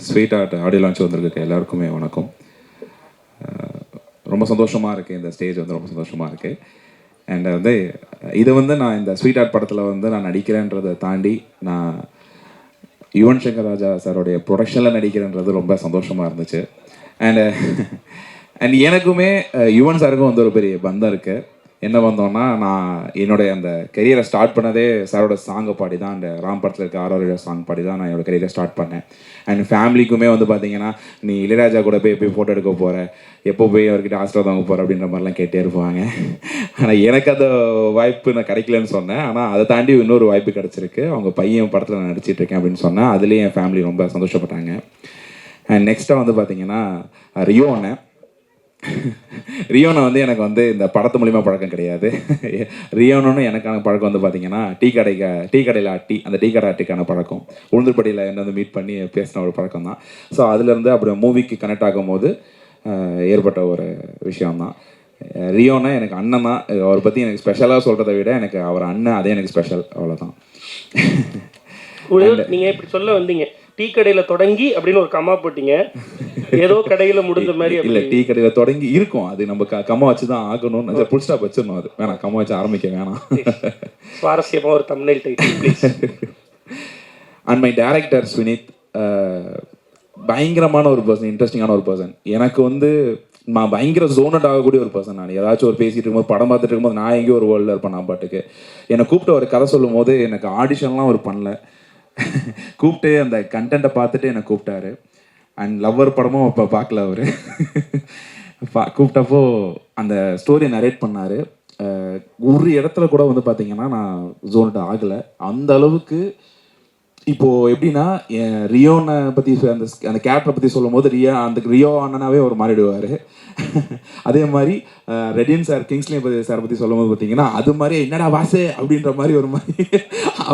Sweet art audio launch வந்திருக்கு எல்லாருக்குமே வணக்கம். ரொம்ப சந்தோஷமாக இருக்குது, இந்த ஸ்டேஜ் வந்து ரொம்ப சந்தோஷமாக இருக்குது. அண்ட் வந்து இது வந்து நான் இந்த ஸ்வீட் ஆர்ட் படத்தில் வந்து நான் நடிக்கிறேன்றதை தாண்டி நான் யுவன் சங்கர் ராஜா சாரோடைய ப்ரொடக்ஷனில் நடிக்கிறேன்றது ரொம்ப சந்தோஷமாக இருந்துச்சு. அண்ட் எனக்குமே யுவன் சாருக்கும் வந்து ஒரு பெரிய பந்தம் இருக்குது. என்ன வந்தோன்னா, நான் என்னுடைய அந்த கெரியரை ஸ்டார்ட் பண்ணதே சாரோட சாங்கை பாடி தான், அந்த ராம் படத்தில் இருக்க ஆரோட சாங் பாடி தான் நான் என்னோடய கெரியரை ஸ்டார்ட் பண்ணேன். அண்ட் ஃபேமிலிக்குமே வந்து பார்த்தீங்கன்னா, நீ இளையராஜா கூட போய் ஃபோட்டோ எடுக்க போகிற, எப்போ போய் அவர்கிட்ட ஆசிரியர் வாங்க போகிற அப்படின்ற மாதிரிலாம் கேட்டே இருப்பாங்க. ஆனால் எனக்கு அந்த வாய்ப்பு நான் கிடைக்கலன்னு சொன்னேன். ஆனால் அதை தாண்டி இன்னொரு வாய்ப்பு கிடச்சிருக்கு. அவங்க பையன் படத்தில் நான் நடிச்சிட்ருக்கேன் அப்படின்னு சொன்னேன். அதுலேயும் என் ஃபேமிலி ரொம்ப சந்தோஷப்பட்டாங்க. அண்ட் நெக்ஸ்ட்டாக வந்து பார்த்தீங்கன்னா, ரியோ அண்ணன். ரியோனை வந்து எனக்கு வந்து இந்த படத்து மூலிமா பழக்கம் கிடையாது. ரியோனு எனக்கான பழக்கம் வந்து பார்த்தீங்கன்னா, டீ கடையில் அந்த டீ கடை ஆட்டிக்கான பழக்கம், உளுந்தூர்படியில் என்ன வந்து மீட் பண்ணி பேசின ஒரு பழக்கம் தான். ஸோ அதுலேருந்து அப்புறம் மூவிக்கு கனெக்ட் ஆகும்போது ஏற்பட்ட ஒரு விஷயம்தான். ரியோனா எனக்கு அண்ணன் தான். அவரை பற்றி எனக்கு ஸ்பெஷலாக சொல்கிறத விட எனக்கு அவர் அண்ணன், அதே எனக்கு ஸ்பெஷல், அவ்வளோதான். நீங்கள் இப்படி சொல்ல வந்தீங்க, டீ கடையில் தொடங்கி அப்படின்னு ஒரு கம்மா போட்டீங்க, ஏதோ கடையில் முடிஞ்ச மாதிரி. இல்லை, டீ கடையில் தொடங்கி இருக்கும், அது நம்ம கம்மா வச்சு தான் ஆகணும்னு புல் ஸ்டாப் வச்சிடணும். அது வேணாம், கம்மா வச்சு ஆரம்பிக்க வேணாம். சுவாரஸ்யமாக ஒரு thumbnail title please. And my director Swinith பயங்கரமான ஒரு பர்சன், இன்ட்ரெஸ்டிங்கான ஒரு பர்சன். எனக்கு வந்து நான் பயங்கர ஜோனட் ஆகக்கூடிய ஒரு பர்சன். நான் ஏதாச்சும் ஒரு பேசிகிட்டு இருக்கும்போது, படம் பார்த்துட்டு இருக்கும்போது நான் எங்கேயும் ஒரு வேர்ல்டில் இருப்பேன். நான் பாட்டுக்கு என்னை கூப்பிட்டு ஒரு கதை சொல்லும் போது எனக்கு ஆடிஷன்லாம் அவர் பண்ணல. கூப்பிட்டு அந்த கண்டென்ட்டை பார்த்துட்டு என்னை கூப்பிட்டாரு. அண்ட் லவ்வர் படமும் இப்போ பார்க்கல அவர். கூப்பிட்டப்போ அந்த ஸ்டோரியை நரேட் பண்ணார். ஒரு இடத்துல கூட வந்து பார்த்தீங்கன்னா நான் ஜோனட் ஆகலை. அந்த அளவுக்கு இப்போது எப்படின்னா, ரியோனை பற்றி அந்த கேரக்டரை பற்றி சொல்லும் போது ரியோ அண்ணனாவே அவர் மாறிடுவார். அதே மாதிரி ரெடியன் சார், கிங்ஸ்லி சார் பற்றி சொல்லும் போது பார்த்தீங்கன்னா, அது மாதிரி என்னடா வாசு அப்படின்ற மாதிரி ஒரு மாதிரி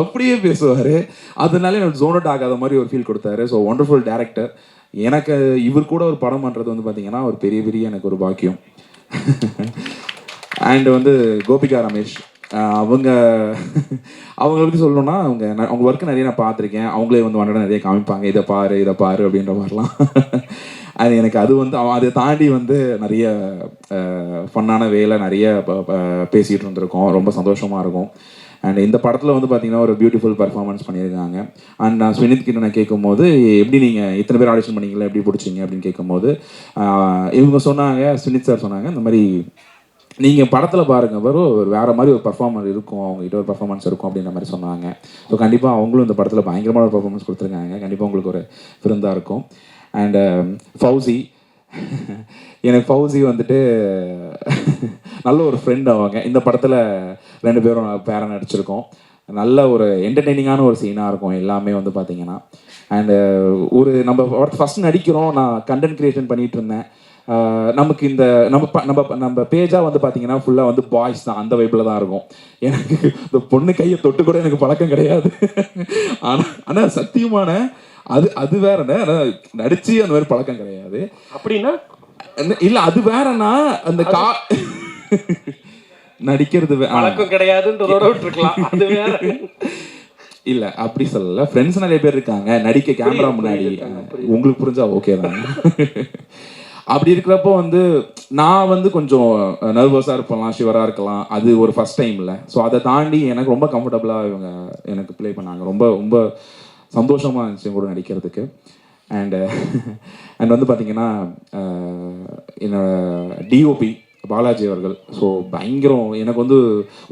அப்படியே பேசுவார். அதனால எனக்கு ஜோனட் ஆகாத மாதிரி ஒரு ஃபீல் கொடுத்தாரு. So wonderful director. எனக்கு இவர் கூட ஒரு படம் பண்ணுறது வந்து பார்த்தீங்கன்னா ஒரு பெரிய எனக்கு ஒரு பாக்கியம். அண்ட் வந்து கோபிகா ரமேஷ், அவங்கள பற்றி சொல்லணும்னா, அவங்க ஒர்க்கு நிறைய நான் பார்த்துருக்கேன். அவங்களே வந்து வண்டை நிறைய காமிப்பாங்க, இதை பாரு அப்படின்ற மாதிரிலாம். அது எனக்கு அது வந்து அதை தாண்டி வந்து நிறைய ஃபன்னான வேலை நிறைய பேசிகிட்டு இருந்திருக்கோம். ரொம்ப சந்தோஷமாக இருக்கும். அண்ட் இந்த படத்தில் வந்து பார்த்தீங்கன்னா ஒரு பியூட்டிஃபுல் பர்ஃபார்மன்ஸ் பண்ணியிருக்காங்க. அண்ட் நான் ஸ்வினித் கிட்ட நான் கேட்கும்போது, எப்படி நீங்கள் இத்தனை பேர் ஆடிஷன் பண்ணிங்களா, எப்படி பிடிச்சிங்க அப்படின்னு கேட்கும்போது, இவங்க சொன்னாங்க, ஸ்வினித் சார் சொன்னாங்க, இந்த மாதிரி நீங்கள் படத்தில் பாருங்கள் ஒரு வேறு மாதிரி ஒரு பர்ஃபார்மர் இருக்கும், அவங்ககிட்ட ஒரு பர்ஃபார்மன்ஸ் இருக்கும் அப்படின்ற மாதிரி சொன்னாங்க. ஸோ கண்டிப்பாக அவங்களும் இந்த படத்தில் பயங்கரமான ஒரு பர்ஃபார்மன்ஸ் கொடுத்துருக்காங்க. கண்டிப்பாக உங்களுக்கு ஒரு விருந்தாக இருக்கும். அண்ட் ஃபௌசி, எனக்கு ஃபௌசி வந்துட்டு நல்ல ஒரு ஃப்ரெண்ட். அவங்க இந்த படத்தில் 2 பேரும் பேரன் நடிச்சிருக்கோம். நல்ல ஒரு என்டர்டெய்னிங்கான ஒரு சீனாக இருக்கும் எல்லாமே வந்து பார்த்தீங்கன்னா. அண்டு ஒரு நம்ம ஃபஸ்ட் நடிக்கிறோம், நான் கண்டென்ட் க்ரியேஷன் பண்ணிகிட்டு இருந்தேன். நமக்கு இந்த நம்ம பேஜாக வந்து பார்த்தீங்கன்னா ஃபுல்லாக வந்து பாய்ஸ் தான், அந்த வைப்பில் தான் இருக்கும். எனக்கு இந்த பொண்ணு கையை தொட்டு கூட எனக்கு பழக்கம் கிடையாது. ஆனால் சத்தியமான அது வேறண்ணே, நடிச்சு அந்த மாதிரி பழக்கம் கிடையாது. அப்படின்னா இல்லை, அது வேறண்ணா, அந்த நடிக்கிறது பழக்கம் கிடையாதுன்னு இல்லை, அப்படி சொல்லல. ஃப்ரெண்ட்ஸ் நிறைய பேர் இருக்காங்க நடிக்க கேமரா முன்னாடி. உங்களுக்கு புரிஞ்சா ஓகே தான். அப்படி இருக்கிறப்போ வந்து நான் வந்து கொஞ்சம் நர்வஸாக இருப்பலாம், ஷிவராக இருக்கலாம். அது ஒரு ஃபஸ்ட் டைம் இல்லை. ஸோ அதை தாண்டி எனக்கு ரொம்ப கம்ஃபர்டபுளாக இவங்க எனக்கு ப்ளே பண்ணாங்க. ரொம்ப ரொம்ப சந்தோஷமாக இருந்துச்சு கூட நடிக்கிறதுக்கு. அண்ட் வந்து பார்த்தீங்கன்னா, என்னோட டிஓபி பாலாஜி அவர்கள். ஸோ பயங்கரம். எனக்கு வந்து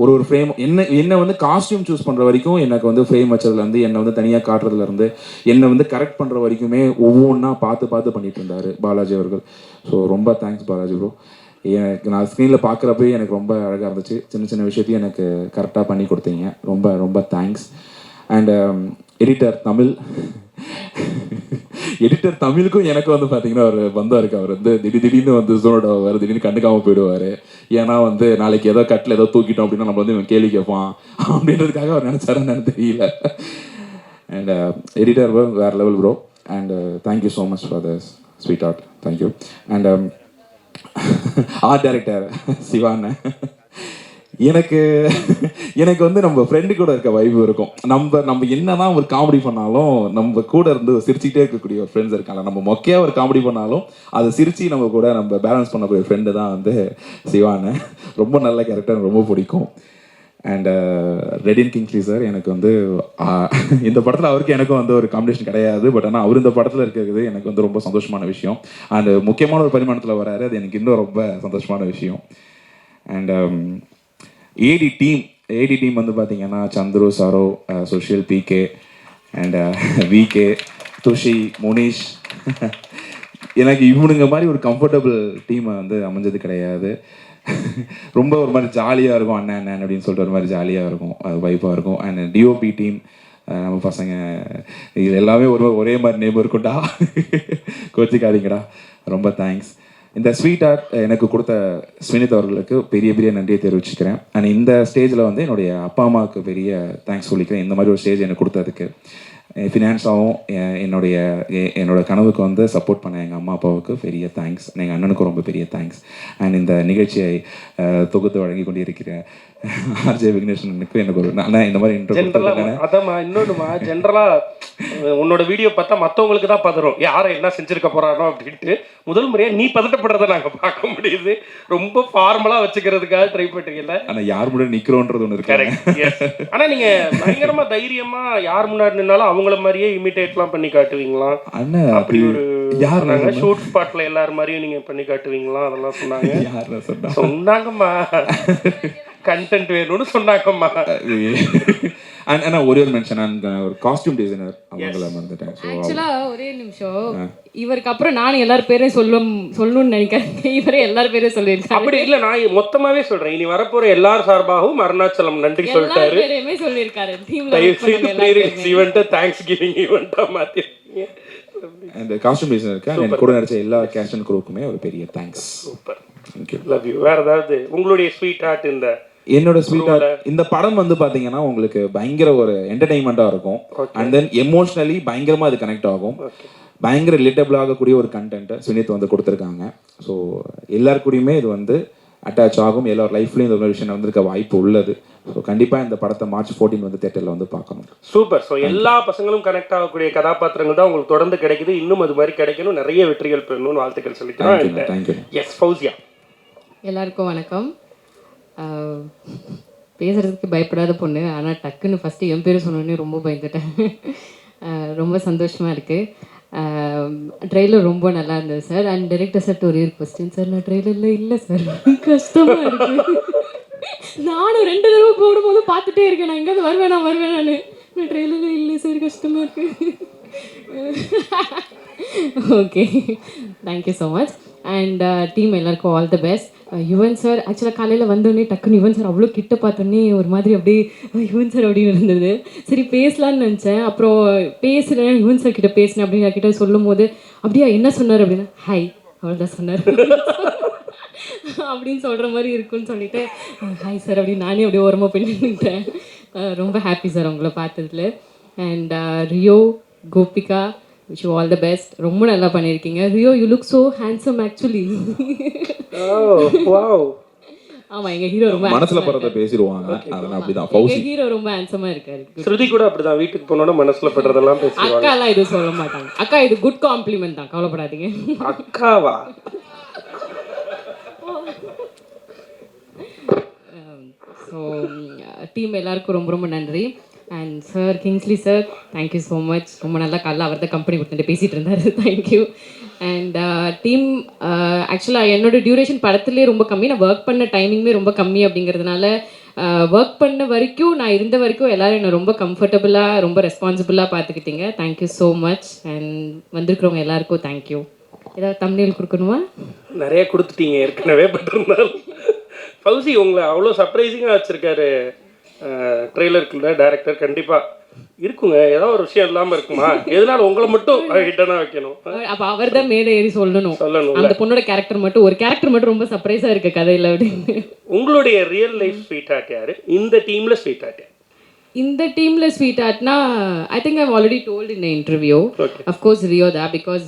ஒரு ஃப்ரேம் என்னை வந்து காஸ்டியூம் சூஸ் பண்ணுற வரைக்கும், எனக்கு வந்து ஃப்ரேம் வச்சதுலேருந்து, என்னை வந்து தனியாக காட்டுறதுலேருந்து, என்னை வந்து கரெக்ட் பண்ணுற வரைக்குமே ஒவ்வொன்றா பார்த்து பண்ணிட்டு இருந்தார் பாலாஜி அவர்கள். ஸோ ரொம்ப தேங்க்ஸ் பாலாஜி ப்ரோ. எனக்கு நான் ஸ்க்ரீனில் பார்க்குறப்பே எனக்கு ரொம்ப அழகாக இருந்துச்சு. சின்ன விஷயத்தையும் எனக்கு கரெக்டாக பண்ணி கொடுத்தீங்க. ரொம்ப ரொம்ப தேங்க்ஸ். அண்ட் எடிட்டர் தமிழுக்கும் எனக்கு வந்து பார்த்தீங்கன்னா ஒரு பந்தம் இருக்குது. அவர் வந்து திடீர்னு வந்து ஜோனோட வருது, திடீர்னு கண்டுக்காமல் போயிடுவார். ஏன்னா வந்து நாளைக்கு ஏதோ கட்டில் ஏதோ தூக்கிட்டோம் அப்படின்னா நம்ம வந்து இவன் கேள்வி கேட்பான் அப்படின்றதுக்காக அவர் நினச்சாருன்னு எனக்கு தெரியல. அண்ட் எடிட்டர் வேறு level bro. And thank you so much for the sweetheart. Thank you. And art director Sivan, எனக்கு எனக்கு வந்து நம்ம ஃப்ரெண்டு கூட இருக்க வைப்பு இருக்கும். நம்ம என்னதான் ஒரு காமெடி பண்ணாலும் நம்ம கூட இருந்து சிரிச்சுட்டே இருக்கக்கூடிய ஒரு ஃப்ரெண்ட்ஸ் இருக்காங்க. நம்ம மொக்கையாக ஒரு காமெடி பண்ணாலும் அதை சிரிச்சு நம்ம கூட நம்ம பேலன்ஸ் பண்ணக்கூடிய ஃப்ரெண்டு தான் வந்து சிவான்னு. ரொம்ப நல்ல கேரக்டர், எனக்கு ரொம்ப பிடிக்கும். அண்ட் ரெடின் கிங்ஸ்லி சார் எனக்கு வந்து இந்த படத்தில் அவருக்கு எனக்கும் வந்து ஒரு காம்பினேஷன் கிடையாது. பட் ஆனால் அவர் இந்த படத்தில் இருக்கிறது எனக்கு வந்து ரொம்ப சந்தோஷமான விஷயம். அண்ட் முக்கியமான ஒரு பரிமாணத்தில் வராரு, அது எனக்கு இன்னும் ரொம்ப சந்தோஷமான விஷயம். அண்ட் ஏடி டீம் வந்து பார்த்தீங்கன்னா Chandru, Saro, Sushil, PK and VK, Thushi, Munish. எனக்கு இவனுங்க மாதிரி ஒரு கம்ஃபர்டபுள் டீமை வந்து அமைஞ்சது கிடையாது. ரொம்ப ஒரு மாதிரி ஜாலியாக இருக்கும், அண்ணன் அப்படின்னு சொல்லிட்டு ஒரு மாதிரி ஜாலியாக இருக்கும், அது வைப்பாக இருக்கும். அண்ட் டிஓபி டீம் நம்ம பசங்க இது எல்லாமே ஒரே மாதிரி நேம் இருக்கும்டா, கோச்சிக்காதீங்கடா. ரொம்ப தேங்க்ஸ். இந்த ஸ்வீட் ஆர்ட் எனக்கு கொடுத்த ஸ்வினித் அவர்களுக்கு பெரிய பெரிய நன்றியை தெரிவிச்சுக்கிறேன். அண்ட் இந்த ஸ்டேஜில் வந்து என்னுடைய அப்பா அம்மாவுக்கு பெரிய தேங்க்ஸ் சொல்லிக்கிறேன், இந்த மாதிரி ஒரு ஸ்டேஜ் எனக்கு கொடுத்ததுக்கு. ஃபினான்ஸாகவும் என்னோட கனவுக்கு வந்து சப்போர்ட் பண்ண எங்கள் அம்மா அப்பாவுக்கு பெரிய தேங்க்ஸ். எங்கள் அண்ணனுக்கும் ரொம்ப பெரிய தேங்க்ஸ். அண்ட் இந்த நிகழ்ச்சியை தொகுத்து வழங்கி கொண்டிருக்கிற ஆர்ஜே விக்னேஷனுக்கு எனக்கு ஒரு இந்த மாதிரி இன்னொன்றுமா ஜென்ரலாக உன்னோட வீடியோ பார்த்தா மற்றவங்களுக்கு தான் பதறும், யாரை என்ன செஞ்சுருக்க போகிறானோ அப்படின்ட்டு. முதல் முறையாக நீ பதட்டப்படுறதை நாங்கள் பார்க்க முடியுது. ரொம்ப ஃபார்மலாக வச்சுக்கிறதுக்காக ட்ரை பண்ணுறீங்கல்ல. ஆனால் யார் முன்னாடி நிற்கிறோன்றது ஒன்று இருக்கு. கரெக்ட். ஆனால் நீங்கள் பயங்கரமாக தைரியமாக யார் முன்னாடி நின்னாலும் அவங்கள மாதிரியே இமிட்டேட்லாம் பண்ணி காட்டுவீங்களா? அண்ணன் அப்படி ஒரு யார் நாங்கள் ஷூட் ஸ்பாட்டில் எல்லாரும் மாதிரியும் நீங்கள் பண்ணி காட்டுவீங்களா? அதெல்லாம் சொன்னாங்க. சொன்னாங்கம்மா, கண்டென்ட் வேணும்னு சொன்னாங்கம்மா. ஆனா ஒரே ஒரு மென்ஷன், ஒரு காஸ்டியூம் டிசைனர் அவங்கள மறந்துட்டேன். ஆக்சுவலா ஒரே நிமிஷம், இவருக்கு அப்புறம் நானும் எல்லார் பேரையும் சொல்லணும்னு நினைக்கிறேன். இவரே எல்லார் பேரையும் சொல்லியிருக்காரு. அப்படி இல்ல, நான் மொத்தமாவே சொல்றேன். இனி வரப்போற எல்லார் சார்பாகவும் அருணாச்சலம் நன்றி சொல்லிட்டாரு. எல்லார் பேரையுமே சொல்லியிருக்காரு. தேங்க்ஸ் கிவிங் ஈவென்ட்டா மாத்தி அந்த காஸ்டியூம் டிசைனருக்கு எனக்கு கூட நடிச்ச எல்லா கேஸ்ட் அண்ட் க்ரூக்குமே ஒரு பெரிய thanks. Super, thank you, love you. வேற ஏதாவது உங்களுடைய ஸ்வீட் ஹார்ட்? என்னோட ஸ்வீட் ஹார்ட் இந்த படம் வந்து பாத்தீங்கன்னா உங்களுக்கு பயங்கர ஒரு என்டர்டைன்மெண்டா இருக்கும். அண்ட் தென் எமோஷனலி பயங்கரமா அது கனெக்ட் ஆகும். பயங்கர ரிலேட்டபிள் ஆகக்கூடிய ஒரு கண்டென்ட் சுனித் வந்து கொடுத்துருக்காங்க. ஸோ எல்லாருக்கூடயுமே இது வந்து அட்டாச் ஆகும். எல்லார் லைஃப்லையும் இந்த ஒரு விஷயம் வந்திருக்க வாய்ப்பு உள்ளது. ஸோ கண்டிப்பாக இந்த படத்தை March 14 வந்து தியேட்டரில் வந்து பார்க்கணும். சூப்பர். ஸோ எல்லா பசங்களும் கனெக்ட் ஆகக்கூடிய கதாபாத்திரங்கள் தான் உங்களுக்கு தொடர்ந்து கிடைக்குது. இன்னும் அது மாதிரி கிடைக்கணும், நிறைய வெற்றிகள் பெறணும்னு வாழ்த்துக்கள் சொல்லிக்கிறேன். தேங்க்யூ. எஸ் ஃபௌசியா. எல்லாருக்கும் வணக்கம். பேசுறதுக்கு பயப்படாத பொண்ணு, ஆனால் டக்குன்னு ஃபஸ்ட்டு என் பேர் சொன்னோடனே ரொம்ப பயந்துட்டேன். ரொம்ப சந்தோஷமாக இருக்குது. ட்ரெய்லர் ரொம்ப நல்லா இருந்தது சார். அண்ட் டைரக்டர் சார் ஒரே ஒரு கொஸ்டின் சார், நான் ட்ரெய்லரில் இல்லை சார், கஷ்டமாக இருக்குது. நானும் 2 தடவை போடும்போது பார்த்துட்டே இருக்கேன், நான் எங்கேயாவது வருவேன் நான் ட்ரெய்லரில் இல்லை சார், கஷ்டமாக இருக்குது. Okay, thank you so much. And team எல்லாருக்கும் all the best. Yuvan sir ஆக்சுவலாக காலையில் வந்தோடனே டக்குன்னு யுவன் சார் அவ்வளோ கிட்ட பார்த்தோன்னே ஒரு மாதிரி அப்படியே யுவன் சார் அப்படின்னு இருந்தது. சரி பேசலான்னு நினச்சேன். அப்புறம் பேசுகிறேன், யுவன் சார் கிட்ட பேசினேன் அப்படின்னு என்கிட்ட சொல்லும் போது அப்படியா என்ன சொன்னார் அப்படின்னா, ஹாய் அவ்வளோதான் சொன்னார் அப்படின்னு சொல்கிற மாதிரி இருக்குன்னு சொல்லிட்டு ஹாய் சார் அப்படின்னு நானே அப்படியே ஓரமாக பண்ணிட்டேன். ரொம்ப ஹாப்பி சார் உங்களை பார்த்ததுல. And Rio, Gopika, wish you all the best. ரொம்ப நல்லா பண்ணியிருக்கீங்க. Rio, you look so handsome actually. ஆமா, எங்க ஹீரோ ரொம்ப மனசுல படுறத பேசிடுவாங்க, அதெல்லாம் அப்படிதான். ஃபௌசி ஹீரோ ரொம்ப ஹேண்ட்ஸமா இருக்காரு. ஸ்ருதி கூட அப்படிதான், வீட்டுக்கு போனோட மனசுல படுறதெல்லாம் பேசுவாங்க. அக்கா எல்லாம் இது சொல்ல மாட்டாங்க. அக்கா இது குட் காம்ப்ளிமெண்ட் தான், கவலைப்படாதீங்க. அக்காவா? ஸோ டீம் எல்லாருக்கும் ரொம்ப ரொம்ப நன்றி. And sir, Kingsley sir, thank you so much. ரொம்ப நல்லா காலைல அவர் தான் கம்பெனி கொடுத்துட்டு பேசிகிட்டு இருந்தார். தேங்க்யூ. அண்ட் டீம், ஆக்சுவலாக என்னோடய டியூரேஷன் படத்துலேயே ரொம்ப கம்மி, நான் ஒர்க் பண்ண டைமிங்குமே ரொம்ப கம்மி. அப்படிங்கிறதுனால ஒர்க் பண்ண வரைக்கும், நான் இருந்த வரைக்கும் எல்லோரும் என்னை ரொம்ப கம்ஃபர்டபுளாக ரொம்ப ரெஸ்பான்சிபிளாக பார்த்துக்கிட்டீங்க. Thank you so much. அண்ட் வந்திருக்கிறவங்க எல்லாருக்கும் தேங்க்யூ. ஏதாவது தம்ப்நெயில் கொடுக்கணுமா? நிறைய கொடுத்துட்டீங்க ஏற்கனவே. பட் இருந்தாலும் ஃபௌசி உங்களை அவ்வளோ சர்ப்ரைசிங்காக வச்சுருக்காரு ட்ரெய்லருக்குள்ள டைரக்டர். கண்டிப்பாக இருக்குங்க, ஏதாவது ஒரு விஷயம் இல்லாமல் இருக்குமா? எதனால உங்களை மட்டும் ஹிட்டனாக வைக்கணும்? அப்போ அவர் தான் மேலே ஏறி சொல்லணும். அந்த பொண்ணோட கேரக்டர் மட்டும், ஒரு கேரக்டர் மட்டும் ரொம்ப சர்ப்ரைஸாக இருக்குது கதையில் அப்படின்னு. உங்களுடைய ரியல் லைஃப் ஸ்வீட் ஹார்ட் யார்? இந்த டீமில் ஸ்வீட் ஹார்ட் யார்? இந்த டீமில் ஸ்வீட் ஹார்ட்னா, I think I've already told in the interview. Of course Rio தான், because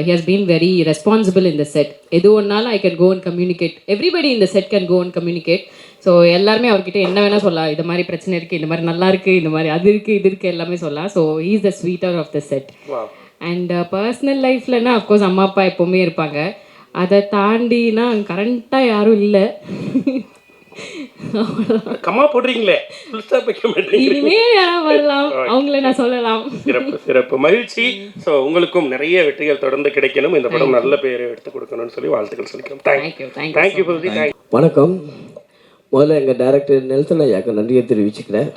he has been very responsible in the set. எது ஒன்றாலும் I can go and communicate, everybody in the set can go and communicate. So எல்லாருமே அவர்கிட்ட என்ன வேணால் சொல்லலாம். இது மாதிரி பிரச்சனை இருக்குது, இந்த மாதிரி நல்லா இருக்குது, இந்த மாதிரி அது இருக்குது, இது இருக்குது, எல்லாமே சொல்லலாம். So he is the sweeter of the set. And personal லைஃப்லன்னா அஃப்கோர்ஸ் அம்மா அப்பா எப்போவுமே இருப்பாங்க. அதை தாண்டினா கரண்ட்டாக யாரும் இல்லை. கம்மா போடுறீங்களே, இனிமே யாராவது வரலாம், அவங்கள நான் சொல்லலாம். சிறப்பு சிறப்பு, மகிழ்ச்சி. ஸோ உங்களுக்கும் நிறைய வெற்றிகள் தொடர்ந்து கிடைக்கணும், இந்த படம் நல்ல பேர் எடுத்து கொடுக்கணும்னு சொல்லி வாழ்த்துக்கள் சொல்லிக்கிறோம். Thank you Fauci. வணக்கம். முதல்ல எங்கள் டைரக்டர் நெல்சன் ஐயாக்கு நன்றியை தெரிவிச்சுக்கிறேன்.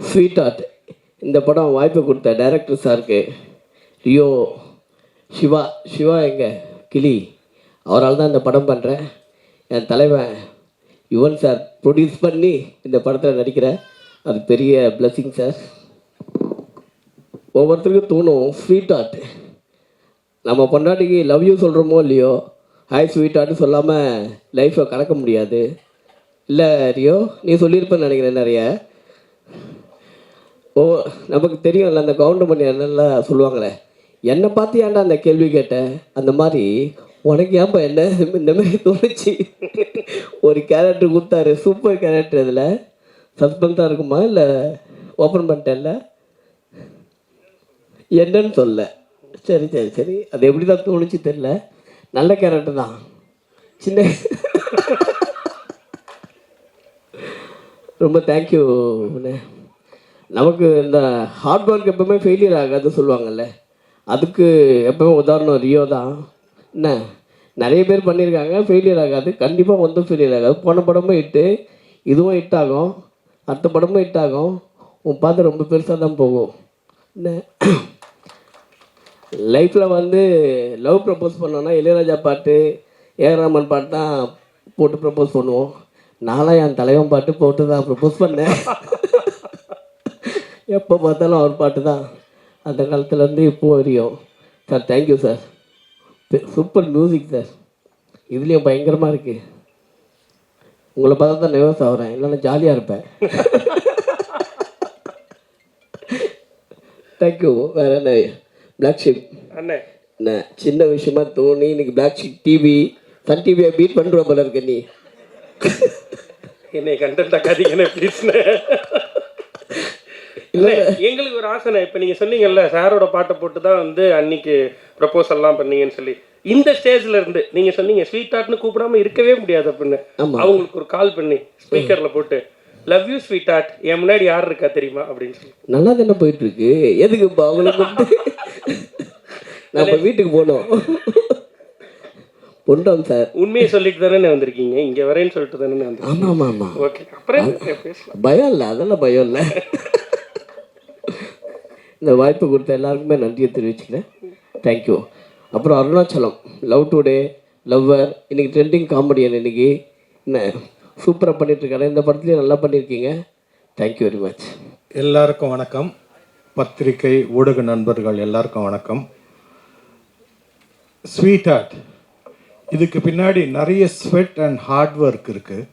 ஸ்வீட் ஆர்ட் இந்த படம் வாய்ப்பு கொடுத்த டைரக்டர் சாருக்கு, ரியோ, சிவா எங்கள் கிளி, அவரால் தான் இந்த படம் பண்ணுறேன். என் தலைவன் யுவன் சார் ப்ரொடியூஸ் பண்ணி இந்த படத்தில் நடிக்கிறேன். அது பெரிய பிளெஸிங் சார். ஒவ்வொருத்தருக்கும் தோணும் ஸ்வீட் ஆர்ட், நம்ம பொண்டாட்டிக்கு லவ் யூ சொல்கிறோமோ இல்லையோ, ஹாய் ஸ்வீட் ஆர்ட்னு சொல்லாமல் லைஃப்பை கடக்க முடியாது. இல்லை ரியோ, நீ சொல்லியிருப்பேன்னு நினைக்கிறேன் நிறைய. நமக்கு தெரியும்ல, அந்த கவுண்டமணி என்னெல்லாம் சொல்லுவாங்களே, என்னை பார்த்து ஏன்டா அந்த கேள்வி கேட்டேன், அந்த மாதிரி உனக்கு ஏன்பா என்ன இந்த மாதிரி தோணுச்சு. ஒரு கேரக்டர் கொடுத்தாரு, சூப்பர் கேரக்டர். அதில் சஸ்பென்ஸாக இருக்குமா இல்லை ஓப்பன் பண்ணிட்டேன்ல, என்னன்னு சொல்ல. சரி சரி சரி, அது எப்படி தான் தோணுச்சு தெரில. நல்ல கேரக்டர் தான். சின்ன ரொம்ப தேங்க்யூ. நமக்கு இந்த ஹார்ட் ஒர்க் எப்போவுமே ஃபெயிலியர் ஆகாதுன்னு சொல்லுவாங்கள்ல, அதுக்கு எப்போவுமே உதாரணம் ரியோ தான். என்ன நிறைய பேர் பண்ணியிருக்காங்க, ஃபெயிலியர் ஆகாது. கண்டிப்பாக ஒன்றும் ஃபெயிலியர் ஆகாது. போன படமும் ஹிட்டு, இதுவும் ஹிட் ஆகும், அடுத்த படமும் ஹிட் ஆகும். உன் பார்த்து ரொம்ப பெருசாக தான் போகும். என்ன லைஃப்பில் வந்து லவ் ப்ரப்போஸ் பண்ணோன்னா இளையராஜா பாட்டு, ஏஆர் ரஹ்மான் பாட்டு தான் போட்டு ப்ரப்போஸ் பண்ணுவோம். நான்லாம் என் தலைவன் பாட்டு போட்டு தான் ப்ரப்போஸ் பண்ணேன். எப்போ பார்த்தாலும் அவர் பாட்டு தான், அந்த காலத்துலேருந்து இப்போ வரையும். Sir thank you sir, super music sir. இதுலேயும் பயங்கரமாக இருக்குது. உங்களை பார்த்தா தான் நர்வஸ் ஆகிறேன், இல்லைன்னா ஜாலியாக இருப்பேன். தேங்க்யூ. வேறு என்ன, பிளாக் ஷிப் என்ன சின்ன விஷயமா தோணி இன்னைக்கு பிளாக் ஷிப் டிவி, சன் டிவியை பீட் பண்ணுற போல இருக்க. நீ என்னை கண்டென்ட் ஆக்காதீங்கன்னு ப்ளீஸ்ண்ணே. இல்லை எங்களுக்கு ஒரு ஆசைண்ணே, இப்போ நீங்கள் சொன்னீங்கல்ல சாரோட பாட்டை போட்டு தான் வந்து அன்னைக்கு ப்ரப்போசல்லாம் பண்ணீங்கன்னு சொல்லி, இந்த ஸ்டேஜில் இருந்து நீங்கள் சொன்னீங்க ஸ்வீட் ஆர்ட்னு கூப்பிடாம இருக்கவே முடியாது அப்படின்னு. அவங்களுக்கு ஒரு கால் பண்ணி ஸ்பீக்கரில் போட்டு லவ் யூ ஸ்வீட் ஆர்ட், என் முன்னாடி யார் இருக்கா தெரியுமா அப்படின்னு சொல்லி. நல்லா தானே போயிட்டு இருக்கு. எதுக்கு இப்போ அவங்களுக்கு நம்ம வீட்டுக்கு போனோம் பொண்டம் சார். உண்மையை சொல்லிட்டு தானே வந்திருக்கீங்க, இங்கே வரேன்னு சொல்லிட்டு தானே வந்து. ஆமாம் ஆமாம் ஆமாம். ஓகே, அப்புறம் பயம் இல்லை, அதெல்லாம் பயம் இல்லை. இந்த வாய்ப்பு கொடுத்த எல்லாருக்குமே நன்றியை தெரிவிச்சுக்கிறேன். தேங்க்யூ. அப்புறம் அருணாச்சலம், லவ் டுடே, லவ்வர், இன்றைக்கி ட்ரெண்டிங் காமெடியன், இன்றைக்கி என்ன சூப்பராக பண்ணிகிட்ருக்காரு. இந்த படத்துலேயும் நல்லா பண்ணியிருக்கீங்க. Thank you very much. எல்லாருக்கும் வணக்கம். பத்திரிகை ஊடக நண்பர்கள் எல்லாருக்கும் வணக்கம். ஸ்வீட் ஆர்ட், இதுக்கு பின்னாடி நிறைய ஸ்வெட் அண்ட் ஹார்ட் ஒர்க் இருக்குது.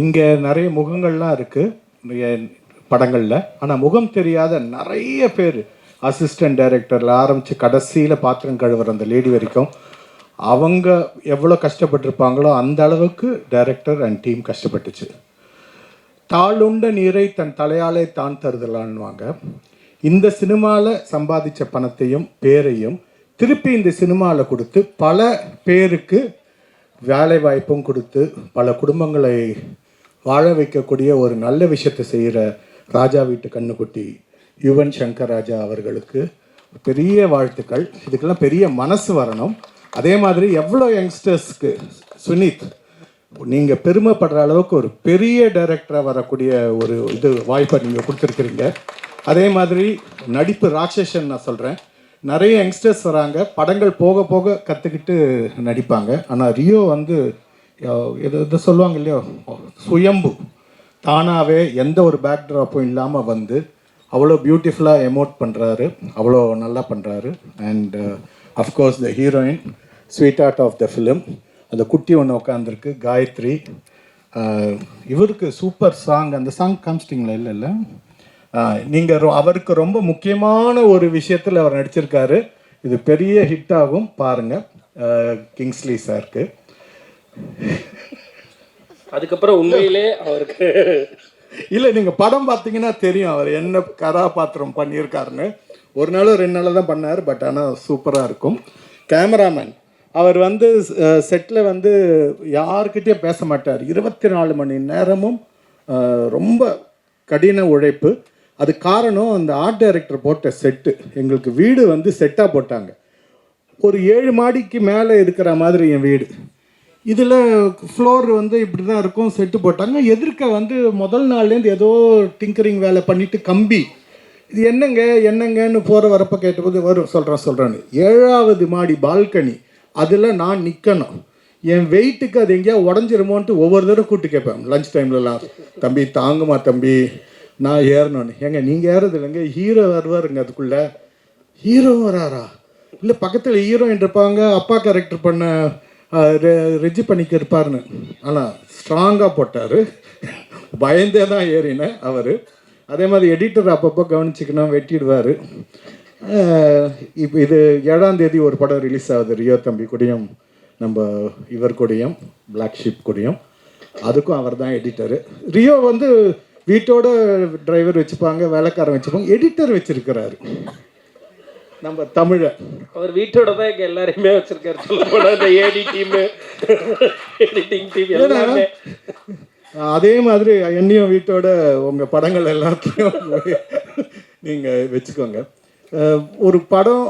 இங்கே நிறைய முகங்கள்லாம் இருக்குது படங்களில், ஆனால் முகம் தெரியாத நிறைய பேர், அசிஸ்டன்ட் டைரக்டரில் ஆரம்பித்து கடைசியில் பாத்திரம் கழுவுற அந்த லேடி வரைக்கும், அவங்க எவ்வளோ கஷ்டப்பட்டிருப்பாங்களோ அந்த அளவுக்கு டைரக்டர் அண்ட் டீம் கஷ்டப்பட்டுச்சு. தாளுண்ட நீரை தன் தலையாலே தான் தருதலான்வாங்க. இந்த சினிமாவில் சம்பாதிச்ச பணத்தையும் பேரையும் திருப்பி இந்த சினிமாவில் கொடுத்து பல பேருக்கு வேலை வாய்ப்பும் கொடுத்து பல குடும்பங்களை வாழ வைக்கக்கூடிய ஒரு நல்ல விஷயத்தை செய்கிற ராஜா வீட்டு கண்ணுக்குட்டி யுவன் சங்கர் ராஜா அவர்களுக்கு பெரிய வாழ்த்துக்கள். இதுக்கெல்லாம் பெரிய மனசு வரணும். அதே மாதிரி எவ்வளோ யங்ஸ்டர்ஸ்க்கு, சுனித், நீங்கள் பெருமைப்படுற அளவுக்கு ஒரு பெரிய டைரக்டராக வரக்கூடிய ஒரு வாய்ப்பை நீங்கள் கொடுத்துருக்குறீங்க. அதே மாதிரி நடிப்பு ராட்சசன் நான் சொல்கிறேன், நிறைய யங்ஸ்டர்ஸ் வராங்க, படங்கள் போக போக கற்றுக்கிட்டு நடிப்பாங்க. ஆனால் ரியோ வந்து எது சொல்லுவாங்க இல்லையோ, சுயம்பு, தானாகவே எந்த ஒரு பேக்ட்ராப்பும் இல்லாமல் வந்து அவ்வளோ பியூட்டிஃபுல்லாக எமோட் பண்ணுறாரு, அவ்வளோ நல்லா பண்ணுறாரு. And of course the heroine, sweetheart of the film, அந்த குட்டி ஒன்று உட்காந்துருக்கு, காயத்ரி. இவருக்கு சூப்பர் சாங், அந்த சாங் காமிச்சிட்டிங்களா? இல்லை நீங்கள் அவருக்கு ரொம்ப முக்கியமான ஒரு விஷயத்தில் அவர் நடிச்சிருக்காரு. இது பெரிய ஹிட் ஆகும், பாருங்கள். கிங்ஸ்லி சாருக்கு அதுக்கப்புறம் உண்மையிலே அவருக்கு இல்லை நீங்கள் படம் பார்த்தீங்கன்னா தெரியும் அவர் என்ன கதாபாத்திரம் பண்ணியிருக்காருன்னு. ஒரு நாளோ 2 நாளோ தான் பண்ணார், பட் ஆனால் சூப்பராக இருக்கும். கேமராமேன் அவர் வந்து செட்டில் வந்து யாருக்கிட்டேயும் பேச மாட்டார். 24 மணி நேரமும் ரொம்ப கடின உழைப்பு. அது காரணம் அந்த ஆர்ட் டைரக்டர் போட்ட செட்டு. எங்களுக்கு வீடு வந்து செட்டாக போட்டாங்க. ஒரு 7 மாடிக்கு மேலே இருக்கிற மாதிரி என் வீடு. இதில் ஃப்ளோர் வந்து இப்படி தான் இருக்கும். செட்டு போட்டாங்க. எதிர்க்க வந்து முதல் நாள்லேருந்து ஏதோ டிங்கரிங் வேலை பண்ணிவிட்டு கம்பி இது என்னங்கன்னு போகிற வரப்போ கேட்டபோது சொல்கிறேன்னு 7வது மாடி பால்கனி, அதில் நான் நிற்கணும். என் வெயிட்டுக்கு அது எங்கேயா உடஞ்சிருமோன்ட்டு ஒவ்வொரு தடவை கூப்பிட்டு கேட்பேன் லஞ்ச் டைம்லலாம். தம்பி தாங்குமா தம்பி, நான் ஏறணும்னு. ஏங்க நீங்கள் ஏறது இல்லைங்க, ஹீரோ வருவாருங்க. அதுக்குள்ளே ஹீரோ வராரா? இல்லை பக்கத்தில் ஹீரோயின் இருப்பாங்க, அப்பா கேரக்டர் பண்ண ரெஜி பண்ணிக்க இருப்பாருன்னு. ஆனால் ஸ்ட்ராங்காக போட்டார். பயந்தே தான் ஏறினேன் அவர். அதே மாதிரி எடிட்டர் அப்பப்போ கவனிச்சிக்கணும், வெட்டிடுவார். இப்போ இது 7ஆம் தேதி ஒரு படம் ரிலீஸ் ஆகுது, ரியோ தம்பி கூடயும் நம்ம இவர் கூடயும் பிளாக் ஷிப் கூடயும். அதுக்கும் அவர் தான் எடிட்டரு. ரியோ வந்து வீட்டோட டிரைவர் வச்சுப்பாங்க, வேலைக்காரன் வச்சுப்பாங்க, எடிட்டர் வச்சிருக்கிறாரு நம்ம தமிழை. அவர் வீட்டோட தான் இங்கே எல்லாரையுமே வச்சிருக்காரு. சொல்ல போனால் இந்த ஏடி டீமு, எடிட்டிங் டீம் எல்லாமே. அதே மாதிரி என்னையும் வீட்டோட உங்கள் படங்கள் எல்லாத்தையும் நீங்கள் வச்சுக்கோங்க. ஒரு படம்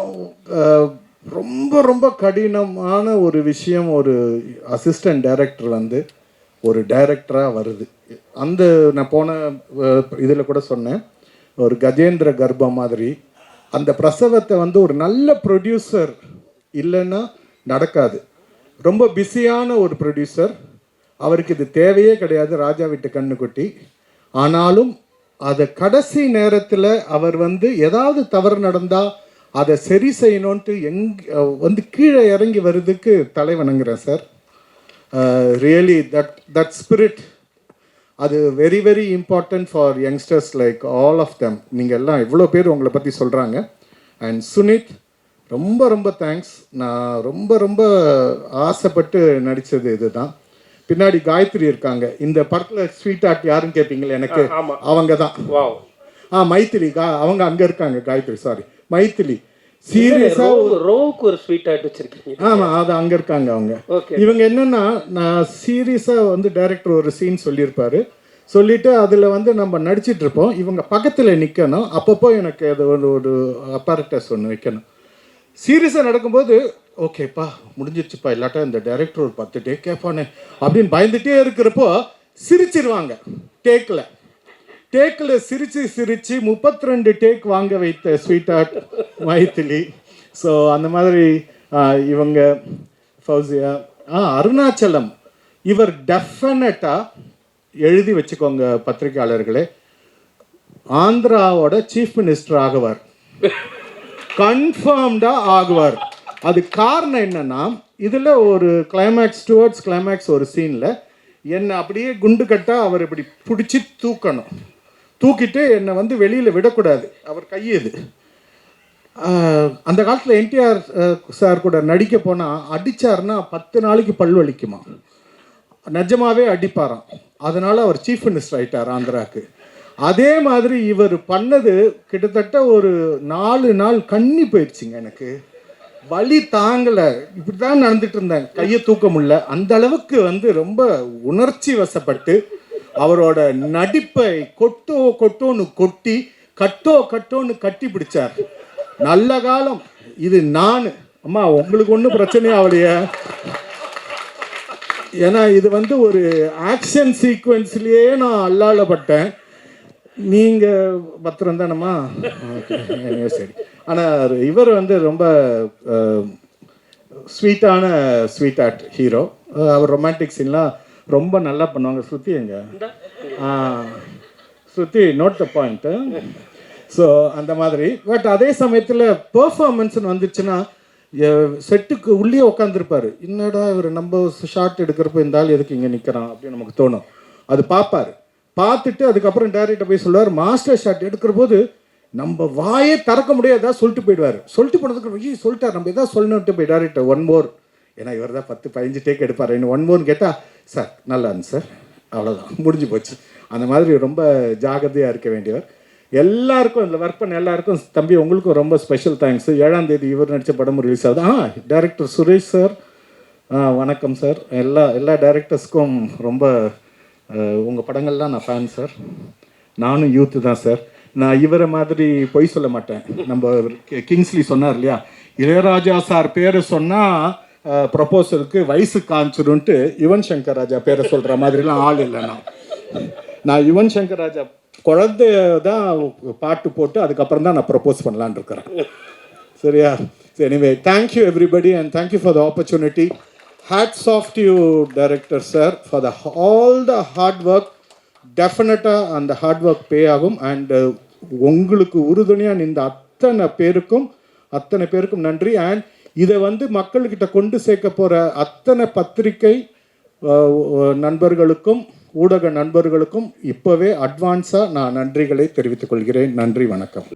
ரொம்ப ரொம்ப கடினமான ஒரு விஷயம். ஒரு அசிஸ்டன்ட் டைரக்டர் வந்து ஒரு டைரக்டராக வருது. அந்த நான் போன இதில் கூட சொன்னேன், ஒரு கஜேந்திர கர்ப்பம் மாதிரி அந்த பிரசவத்தை வந்து ஒரு நல்ல ப்ரொடியூசர் இல்லைன்னா நடக்காது. ரொம்ப பிஸியான ஒரு ப்ரொடியூசர், அவருக்கு இது தேவையே கிடையாது, ராஜா வீட்டு கண்ணுக்குட்டி. ஆனாலும் அதை கடைசி நேரத்தில் அவர் வந்து ஏதாவது தவறு நடந்தால் அதை சரி செய்யணுன்ட்டு வந்து கீழே இறங்கி வர்றதுக்கு தலைவணங்குறேன் சார். ரியலி தட் ஸ்பிரிட் அது very very important for youngsters like all of them. நீங்கள் எல்லாம் இவ்வளோ பேர் உங்களை பற்றி சொல்கிறாங்க. அண்ட் சுனித் ரொம்ப ரொம்ப தேங்க்ஸ். நான் ரொம்ப ரொம்ப ஆசைப்பட்டு நடித்தது இதுதான். பின்னாடி காயத்ரி இருக்காங்க. இந்த படத்தில் ஸ்வீட் ஆர்ட் யாருன்னு கேட்பீங்களே, எனக்கு அவங்க தான். மைத்திலி அவங்க அங்கே இருக்காங்க. காயத்ரி சாரி மைத்திலி. சீரியஸாக ரோவுக்கு ஒரு ஸ்வீட் ஆர்ட் வச்சிருக்கீங்க. ஆமாம், அது அங்கே இருக்காங்க அவங்க. இவங்க என்னென்னா, நான் சீரியஸாக வந்து டைரக்டர் ஒரு சீன் சொல்லியிருப்பாரு. சொல்லிவிட்டு அதில் வந்து நம்ம நடிச்சிட்ருப்போம், இவங்க பக்கத்தில் நிற்கணும். அப்பப்போ எனக்கு அது ஒரு அப்பாரட்டஸ் ஒன்று வைக்கணும். சீரியஸாக நடக்கும்போது ஓகேப்பா முடிஞ்சிருச்சுப்பா, இல்லாட்டா இந்த டைரக்டர் ஒரு 10 டேக் கேட்பானே அப்படின்னு பயந்துகிட்டே இருக்கிறப்போ சிரிச்சிருவாங்க. டேக்கில் சிரித்து 32 டேக் வாங்க வைத்த ஸ்வீட் ஆர்ட் மைத்திலி. ஸோ அந்த மாதிரி இவங்க ஃபௌசியா, அருணாச்சலம், இவர் டெஃபினட்டாக எழுதி வச்சுக்கோங்க பத்திரிகையாளர்களே, ஆந்திராவோட சீஃப் மினிஸ்டர் ஆகுவார், கன்ஃபார்ம்டாக ஆகுவார். அது காரணம் என்னன்னா, இதில் ஒரு டுவர்ட்ஸ் கிளைமேக்ஸ் ஒரு சீனில் என்னை அப்படியே குண்டு கட்டாக அவர் இப்படி பிடிச்சி தூக்கணும். தூக்கிட்டு என்னை வந்து வெளியில் விடக்கூடாது. அவர் கையது. அந்த காலத்தில் என்டிஆர் சார் கூட நடிக்க போனால் அடித்தார்னா 10 நாளைக்கு பல் வலிக்குமா, நிஜமாகவே அடிப்பாராம். அதனால் அவர் சீஃப் மினிஸ்டர் ஆகிட்டார் ஆந்திராவுக்கு. அதே மாதிரி இவர் பண்ணது கிட்டத்தட்ட ஒரு 4 நாள் கண்ணி போயிடுச்சுங்க. எனக்கு வலி தாங்கலை, இப்படி தான் நடந்துட்டு இருந்தேன், கையை தூக்க முடியல. அந்த அளவுக்கு வந்து ரொம்ப உணர்ச்சி வசப்பட்டு அவரோட நடிப்பை கொட்டோன்னு கொட்டி கட்டோன்னு கட்டி பிடிச்சார். நல்ல காலம் இது. நான் அம்மா உங்களுக்கு ஒன்றும் பிரச்சனையே ஆகலையே, ஏன்னா இது வந்து ஒரு ஆக்ஷன் சீக்வன்ஸ்லேயே நான் அல்லாளப்பட்டேன். நீங்கள் பத்திரம் தானம்மா? சரி. ஆனால் இவர் வந்து ரொம்ப ஸ்வீட் ஆர்ட் ஹீரோ. அவர் ரொமான்டிக் சீன்லாம் ரொம்ப நல்லா பண்ணுவாங்க. ஸ்ருதி எங்க? ஸ்ருதி நோட் த பாயிண்ட்டு. ஸோ அந்த மாதிரி. பட் அதே சமயத்தில் பெர்ஃபார்மன்ஸ்னு வந்துச்சுன்னா செட்டுக்கு உள்ளே உட்காந்துருப்பார். என்னடா இவர் நம்ம ஷார்ட் எடுக்கிறப்ப இந்த ஆள் எதுக்கு இங்கே நிற்கிறான் அப்படின்னு நமக்கு தோணும். அது பார்ப்பார். பார்த்துட்டு அதுக்கப்புறம் டேரக்டர் போய் சொல்லுவார், மாஸ்டர் ஷாட் எடுக்கிற போது நம்ம வாயே திறக்க முடியாது, ஏதாவது சொல்லிட்டு போயிடுவார். சொல்லிட்டு போனதுக்கு சொல்லிட்டார், நம்ம எதாவது சொல்லணுன்ட்டு போய் டேரக்டர் 1 more, ஏன்னா இவர் தான் 10-15 டேக் எடுப்பார். இன்னும் 1 more கேட்டால் சார் நல்லா இருந்துச்சு சார் அவ்வளோதான், முடிஞ்சு போச்சு. அந்த மாதிரி ரொம்ப ஜாகிரதையாக இருக்க வேண்டியவர். எல்லாருக்கும் இதில் ஒர்க் பண்ண எல்லாருக்கும், தம்பி உங்களுக்கும் ரொம்ப ஸ்பெஷல் தேங்க்ஸ். 7ஆம் தேதி இவர் நடித்த படம் ரிலீஸ் ஆகுது. டைரக்டர் சுரேஷ் சார், வணக்கம் சார். எல்லா டைரக்டர்ஸ்க்கும் ரொம்ப உங்கள் படங்கள்லாம் நான் ஃபேன் சார். நானும் யூத்து தான் சார். நான் இவரை மாதிரி பொய் சொல்ல மாட்டேன். நம்ம கிங்ஸ்லி சொன்னார் இல்லையா, இளையராஜா சார் பேரை சொன்னால் ப்ரொப்போசலுக்கு வயசு காமிச்சிடுன்ட்டு யுவன் சங்கர் ராஜா பேரை சொல்கிற மாதிரிலாம் ஆள் இல்லை. நான் யுவன் சங்கர் ராஜா குழந்தைய தான் பாட்டு போட்டு அதுக்கப்புறம் தான் நான் ப்ரப்போஸ் பண்ணலான்னு இருக்கிறேன். சரியா? Anyway, thank you everybody and thank you for the opportunity. Hats off to you director sir for all the hard work. டெஃபினட்டாக அந்த ஹார்ட் ஒர்க் பே ஆகும். அண்ட் உங்களுக்கு உறுதுணையாக நின்ற அத்தனை பேருக்கும் நன்றி. அண்ட் இதை மக்கள்கிட்ட கொண்டு சேர்க்க போகிற அத்தனை பத்திரிகை நண்பர்களுக்கும் ஊடக நண்பர்களுக்கும் இப்போவே அட்வான்ஸாக நான் நன்றிகளை தெரிவித்துக் கொள்கிறேன். நன்றி, வணக்கம்.